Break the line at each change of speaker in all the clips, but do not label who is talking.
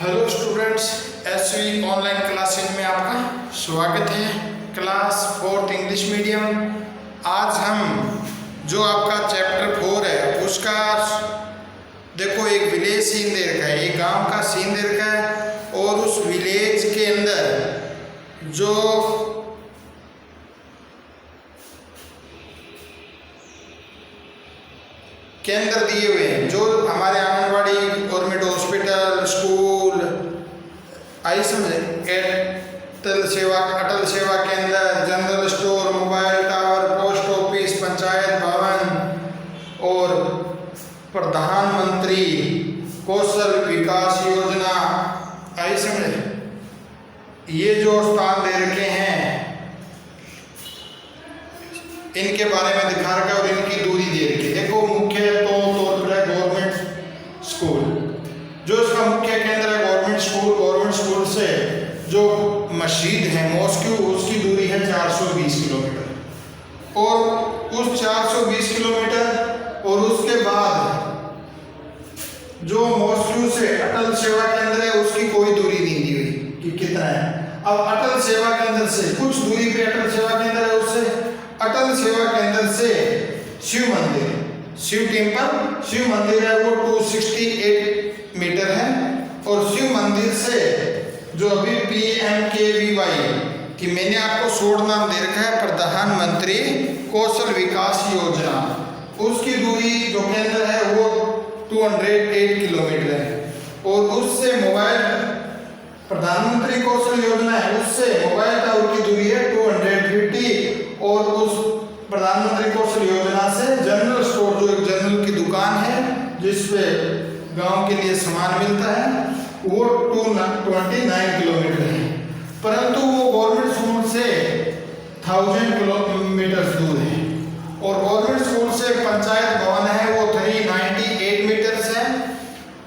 Hello students, SV online classes में आपका स्वागत है। Class 4th English medium. आज हम जो आपका चैप्टर 4 है उसका देखो, एक विलेज सीन दे रखा है, एक गांव का सीन दे रखा है और उस विलेज के अंदर जो केंद्र दिए हुए हैं, जो हमारे आंगनबाड़ी, गवर्नमेंट हॉस्पिटल, स्कूल, आई समझे, अटल सेवा केंद्र, general store, mobile tower, post office, panchayat भवन और प्रधानमंत्री कौशल विकास योजना, आई समझे, ये जो स्थान दे रखे हैं इनके बारे में दिखा रखा है और इनकी दूरी दे रखी है। देखो, मुख्य तौर पर है गवर्नमेंट स्कूल, जो इसका मुख्य केंद्र है गवर्नमेंट स्कूल। गवर्नमेंट स्कूल से जो मस्जिद है, मॉस्क्यू, उसकी दूरी है 420 किलोमीटर और उस 420 किलोमीटर और उसके बाद जो मॉस्क्यू से अटल सेवा केंद्र है उसकी कोई दूरी नहीं दी हुई कि कितना है। अब अटल सेवा केंद्र से कुछ दूरी पे अटल सेवा केंद्र है, उससे अटल सेवा केंद्र से शिव मंदिर, शिव टेम्पल, शिव मंदिर है वो 268 मीटर है। और शिव मंदिर से जो अभी PMKVY कि मैंने आपको शॉर्ट नाम दे रखा है, प्रधानमंत्री कौशल विकास योजना, उसकी दूरी जो केंद्र है वो 208 किलोमीटर है। और उससे मोबाइल, प्रधानमंत्री कौशल योजना है, उससे मोबाइल टावर की दूरी है 250 और उस प्रधानमंत्री कौशल योजना से जनरल स्टोर, जो एक जनरल की दुकान है जिसपे गांव के लिए सामान मिलता है, वो 229 किलोमीटर है। परंतु वो गवर्नमेंट स्कूल से 1000 किलोमीटर दूर है। और गवर्नमेंट स्कूल से पंचायत भवन है वो 398 मीटर्स है।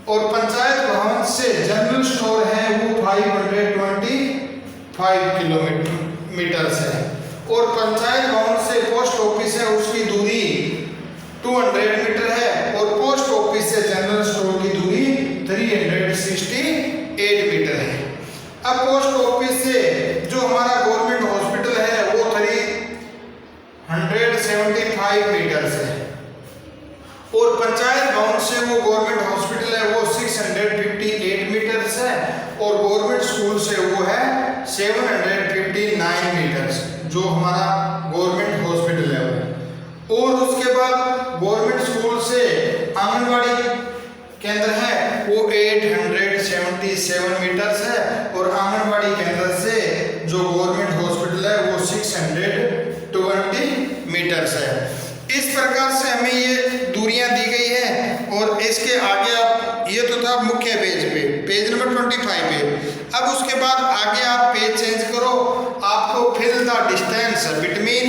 और पंचायत भवन से जनरल स्टोर है वो 525 किलोमीटर है। और पंचायत भवन से पोस्ट ऑफिस है उसकी दूरी 200 मीटर है। और पोस्ट ऑफिस से जनरल स्टोर की दूरी 368 मीटर है। अब पोस्ट ऑफिस से जो हमारा गवर्नमेंट हॉस्पिटल है वो 375 मीटर है। और पंचायत भवन से वो गवर्नमेंट हॉस्पिटल है वो 658 मीटर है। और गवर्नमेंट स्कूल से वो है 759 मीटर, जो हमारा गवर्नमेंट हॉस्पिटल है वो। और उसके बाद गवर्नमेंट स्कूल से आंगनबाड़ी केंद्र है वो 877 मीटर्स है। और आंगनबाड़ी केंद्र से जो गवर्नमेंट हॉस्पिटल है वो 620 मीटर्स है। इस प्रकार से हमें ये दूरियां दी गई है। और इसके आगे आप, ये तो था मुख्य पेज पे, पेज नंबर 25 पे। अब उसके बाद आगे आप पेज चेंज करो, आपको fill the distance between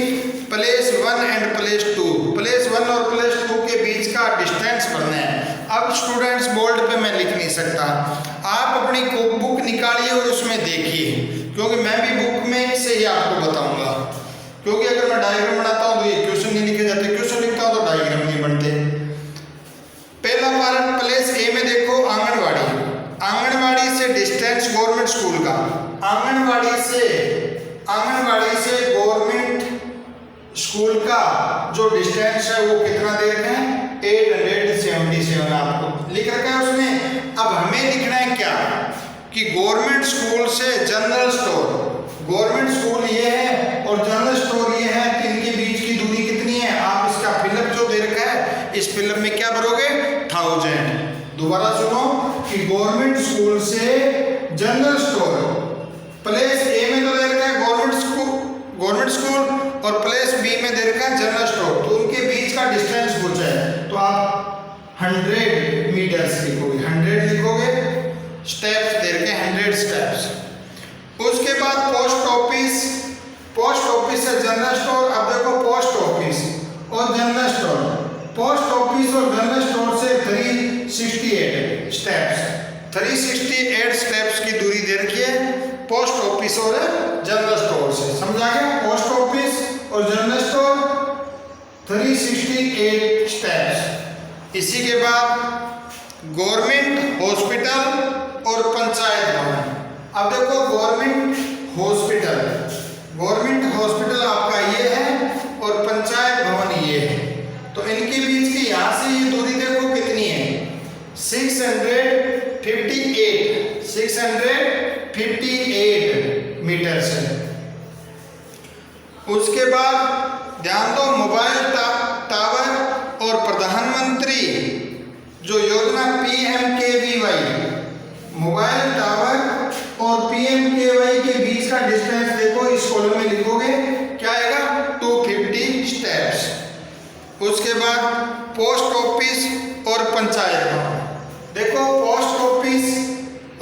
place 1 and place 2, place 1 और प्लेस 2 के बीच का डिस्टेंस भरना है। अब स्टूडेंट्स, बोर्ड पे मैं लिख नहीं सकता, आप अपनी बुक निकालिए और उसमें देखिए, क्योंकि मैं भी बुक में से ही आपको बताऊंगा। क्योंकि अगर मैं डायग्राम बनाता हूँ तो ये क्वेश्चन नहीं लिखे जाते, क्वेश्चन लिखता हूँ तो डायग्राम नहीं बनते। पहला कारण प्लेस ए में देखो, आंगनवाड़ी, आंगनवाड़ी से डिस्टेंस गवर्नमेंट स्कूल का, आंगनवाड़ी से गवर्नमेंट स्कूल का जो डिस्टेंस है वो कितना दे रखे हैं, 877 आपको लिख रखा है उसमें। अब हमें लिखना है क्या कि गवर्नमेंट स्कूल से जनरल स्टोर, गवर्नमेंट स्कूल ये है और जनरल स्टोर ये है, इनके बीच की दूरी कितनी है। आप इसका फिलअप जो दे रखा है, इस फिलअप में क्या भरोगे, 1000। दोबारा सुनो कि गवर्नमेंट स्कूल से जनरल स्टोर, प्लेस ए में तो दे रखा है गवर्नमेंट स्कूल और प्लेस बी में दे रखा है जनरल स्टोर, तो उनके बीच का डिस्टेंस पूछा है तो आप 100 मीटर्स लिखोगे, 100 लिखोगे, स्टेप्स दे रखे 100 स्टेप्स। उसके बाद पोस्ट ऑफिस, पोस्ट ऑफिस से जनरल स्टोर। अब देखो, पोस्ट ऑफिस और जनरल स्टोर, पोस्ट ऑफिस और जनरल स्टोर से 368 स्टेप्स, 368 स्टेप्स की दूरी दे रखी है पोस्ट ऑफिस और जनरल स्टोर से। समझा गया? पोस्ट ऑफिस और जनरल स्टोर 368 स्टेप्स। इसी के बाद गवर्नमेंट हॉस्पिटल और पंचायत अब देखो गवर्नमेंट हॉस्पिटल, गवर्नमेंट हॉस्पिटल आपका ये है और पंचायत भवन ये है, तो इनके बीच की यहाँ से ये दूरी देखो कितनी है, 658 मीटर्स है। उसके बाद ध्यान दो, मोबाइल टावर और प्रधानमंत्री जो योजना PMKVY, मोबाइल टावर और PMKVY के बीच का डिस्टेंस देखो, इस कॉलम में लिखोगे क्या आएगा, 250 स्टेप्स। उसके बाद पोस्ट ऑफिस और पंचायत भवन, देखो पोस्ट ऑफिस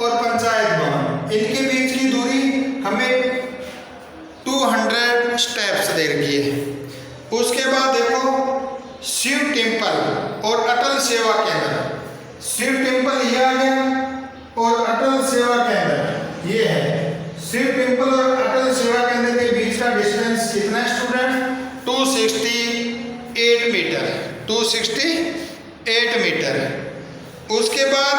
और पंचायत भवन इनके बीच की दूरी हमें 200 स्टेप्स दे रखी है। उसके बाद देखो शिव टेम्पल और अटल सेवा केंद्र, शिव टेम्पल ये आ गया और अटल सेवा केंद्र ये है। शिव टेम्पल और अटल सेवा केंद्र के बीच का डिस्टेंस कितना है स्टूडेंट, 268 मीटर, 268 मीटर। उसके बाद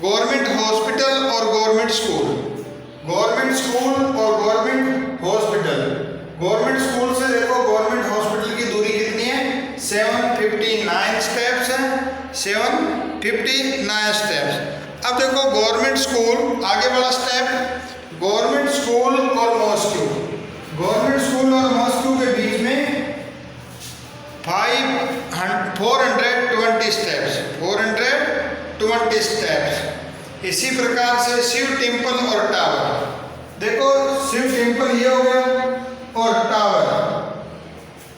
गवर्नमेंट हॉस्पिटल और गवर्नमेंट स्कूल, गवर्नमेंट स्कूल और गवर्नमेंट हॉस्पिटल, गवर्नमेंट स्कूल से देखो गवर्नमेंट हॉस्पिटल की दूरी कितनी है, 759 स्टेप्स है, 759 स्टेप्स। अब देखो गवर्नमेंट स्कूल, आगे वाला स्टेप, गवर्नमेंट स्कूल और मॉस्क्यू, गवर्नमेंट स्कूल और मॉस्क्यू के बीच में 420 स्टेप्स, 420 स्टेप्स। इसी प्रकार से शिव टेम्पल और टावर, देखो शिव टेम्पल ये हो गया और टावर,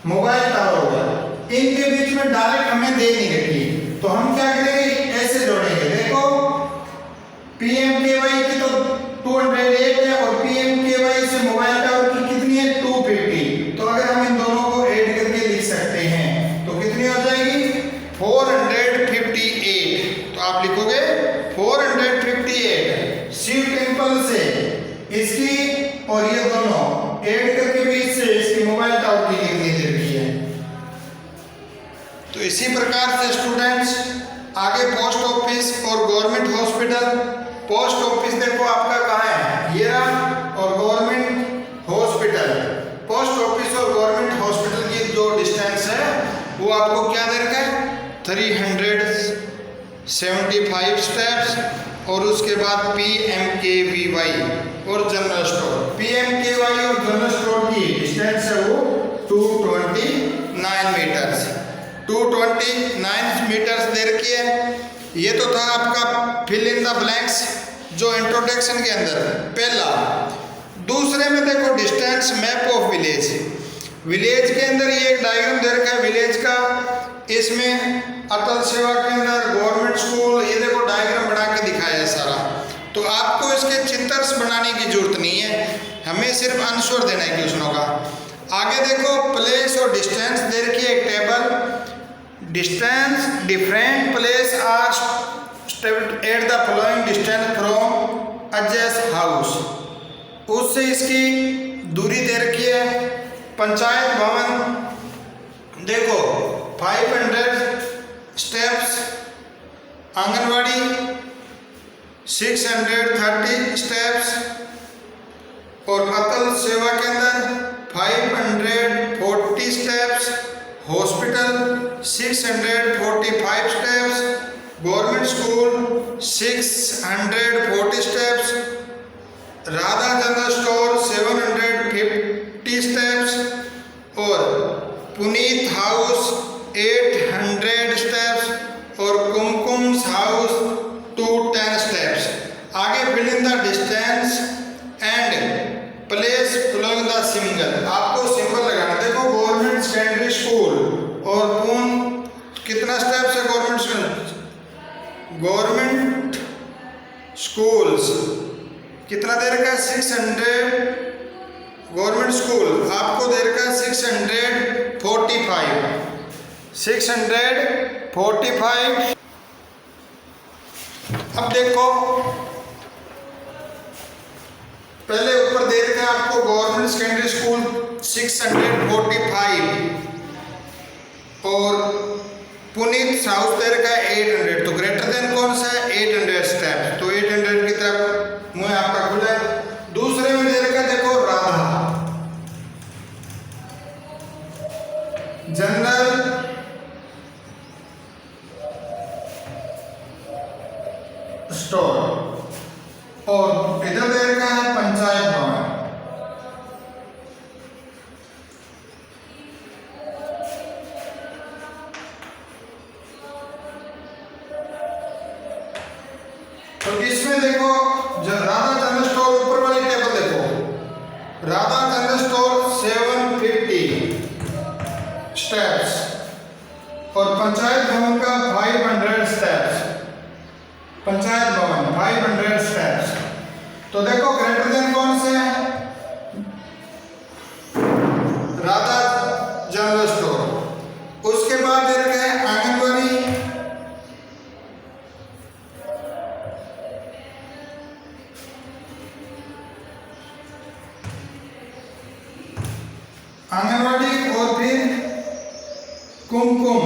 मोबाइल टावर हो गया, इनके बीच में डायरेक्ट हमें दे नहीं रखी, तो हम क्या करेंगे, ऐसे जोड़ेंगे। देखो PMKVY की तो 208 है और PMKVY से मोबाइल टावर की कितनी है, 250, तो अगर हम इन दोनों को ऐड करके लिख सकते हैं तो कितनी हो जाएगी, 458। तो आप लिखोगे 458 शिव टेम्पल से इसकी और ये दोनों ऐड करके भी इससे इसकी मोबाइल टावर की कितनी दे रखी है। तो इसी प्रकार से स्टूडेंट्स आगे पोस्ट ऑफिस और गवर्नमेंट हॉस्पिटल, पोस्ट ऑफिस देखो आपका कहाँ है, ये रहा, और गवर्नमेंट हॉस्पिटल, पोस्ट ऑफिस और गवर्नमेंट हॉस्पिटल की जो डिस्टेंस है वो आपको क्या दे रखा है, 375 स्टेप्स। और उसके बाद PMKVY और जनरल स्टोर, PMKVY और जनरल स्टोर की डिस्टेंस है वो 229 मीटर्स, 229 मीटर्स दे रखी है। ये तो था आपका फिल इन द ब्लैंक्स जो इंट्रोडक्शन के अंदर पहला। दूसरे में देखो distance map of village, village के अंदर ये एक डायग्राम दे रखा है विलेज का, इसमें अटल सेवा केंद्र, गवर्नमेंट स्कूल, ये देखो डायग्राम बना के दिखाया है सारा। तो आपको इसके चित्र्स बनाने की जरूरत नहीं है, हमें सिर्फ आंसर देना है क्वेश्चनों का। आगे देखो प्लेस और डिस्टेंस दे रखी है एक table, distance different place are at the following distance from Ajay's house, उससे इसकी दूरी दे रखी है। पंचायत भवन देखो 500 स्टेप्स, आंगनवाड़ी 630 स्टेप्स और अटल Seva Kendra 540 steps, hospital 645 steps, government school 640 steps, Radha general store 750 steps और पुनीत हाउस 800 स्टेप्स और कुमकुम्स हाउस 210 स्टेप्स। आगे fill in the distance and place following the symbol, आपको सिंबल लगाना। देखो गवर्नमेंट सेकेंडरी स्कूल और पून कितना स्टेप्स है, गवर्नमेंट स्कूल्स कितना दे रखा है 600, गवर्नमेंट स्कूल आपको दे रखा है 645। अब देखो पहले ऊपर दे रखा है आपको गवर्नमेंट सेकेंडरी स्कूल 645 और पुनीत हाउस दे रखा है 800, तो ग्रेटर देन कौन सा है 800 स्टेप्स, तो 800 की तरफ मुझे आप स्टोर, और इधर दे रखा है पंचायत भवन। तो इसमें देखो राधा जनरल स्टोर, ऊपर वाली टेबल देखो, राधा जनरल स्टोर 750 स्टेप्स और पंचायत भवन का 500 स्टेप्स, पंचायत भवन 500 स्टेप्स। तो देखो ग्रेटर देन कौन से है? Radha general store. उसके बाद दे रखे हैं आंगनबाड़ी, आंगनबाड़ी और फिर कुमकुम,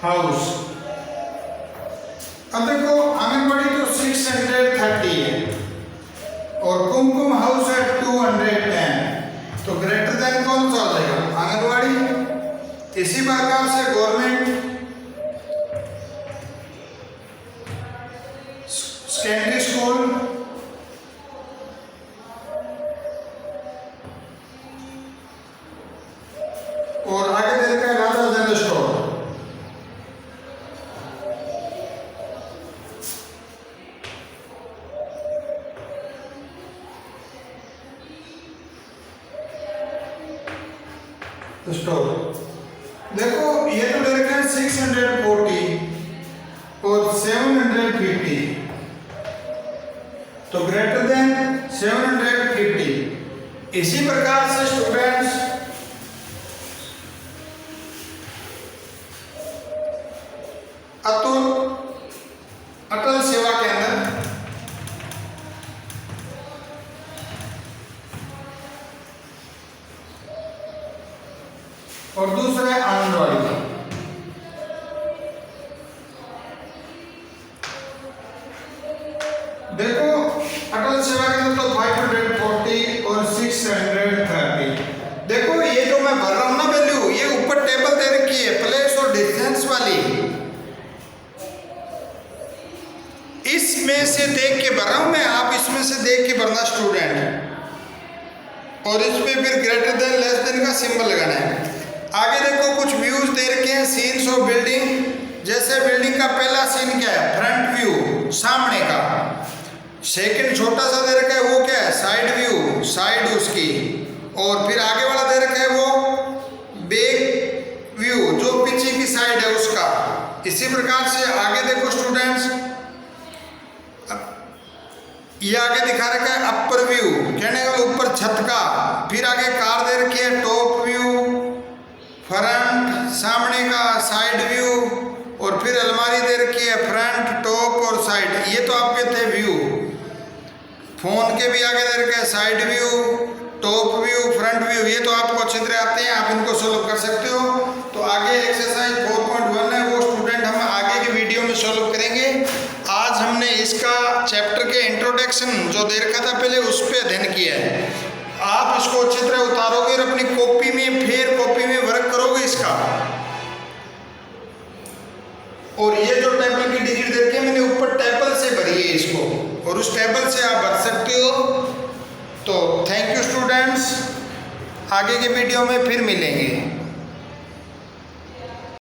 हाउस। अब देखो आंगनबाड़ी तो 630 है और कुमकुम हाउस है 210, तो ग्रेटर देन कौन सा हो जाएगा? आंगनबाड़ी। इसी प्रकार से गवर्नमेंट सेकेंडरी स्कूल, और आगे दे रखा है राधा जनरल स्टोर। स्टोर देखो ये तो दे रखा है 640 और 750, तो ग्रेटर देन 750। इसी प्रकार से स्टूडेंट्स अटल सेवा केंद्र, और दूसरा है आंगनबाड़ी। देखो अटल सेवा केंद्र तो 540 और 630। देखो ये जो मैं भर रहा हूं ना वैल्यू, ये ऊपर टेबल दे रखी है प्लेस और डिस्टेंस वाली, इसमें से देख के भर रहा हूं मैं, आप इसमें से देख के भरना स्टूडेंट, और इसमें फिर ग्रेटर देन लेस देन का सिंबल लगाना है। आगे देखो कुछ व्यूज दे रखे हैं, सीन्स ऑफ बिल्डिंग। जैसे बिल्डिंग का पहला सीन क्या है? फ्रंट व्यू, सामने का। सेकंड छोटा सा दे रखा है, वो क्या है? साइड व्यू, साइड उसकी। और फिर आगे वाला दे रखा है वो बैक व्यू, जो पीछे की साइड है उसका। इसी प्रकार से आगे देखो स्टूडेंट्स, ये आगे दिखा रखा है अपर व्यू, कहने का ऊपर छत का। फिर आगे कार दे रखी है टॉप व्यू, फ्रंट सामने का, साइड व्यू, और फिर अलमारी दे रखी है फ्रंट, टॉप और साइड। ये तो आपके थे व्यू। फोन के भी आगे दे रखे हैं side view, top view, front view. ये तो आपको अच्छी तरह आते हैं, आप इनको सोल्व कर सकते हो। तो आगे एक्सरसाइज 4.1 है, वो स्टूडेंट हम आगे की वीडियो में सोल्व करेंगे। आज हमने इसका चैप्टर के इंट्रोडक्शन जो दे रखा था पहले, उस पर अध्ययन किया है। आप इसको अच्छी तरह उतारोगे और अपनी कॉपी में, फिर कॉपी में वर्क करोगे इसका। और ये जो टेबल की डिजिट दे रखी है, मैंने ऊपर टेबल से भरी है इसको, और उस टेबल से आप भर सकते हो। तो थैंक यू स्टूडेंट्स, आगे के वीडियो में फिर मिलेंगे।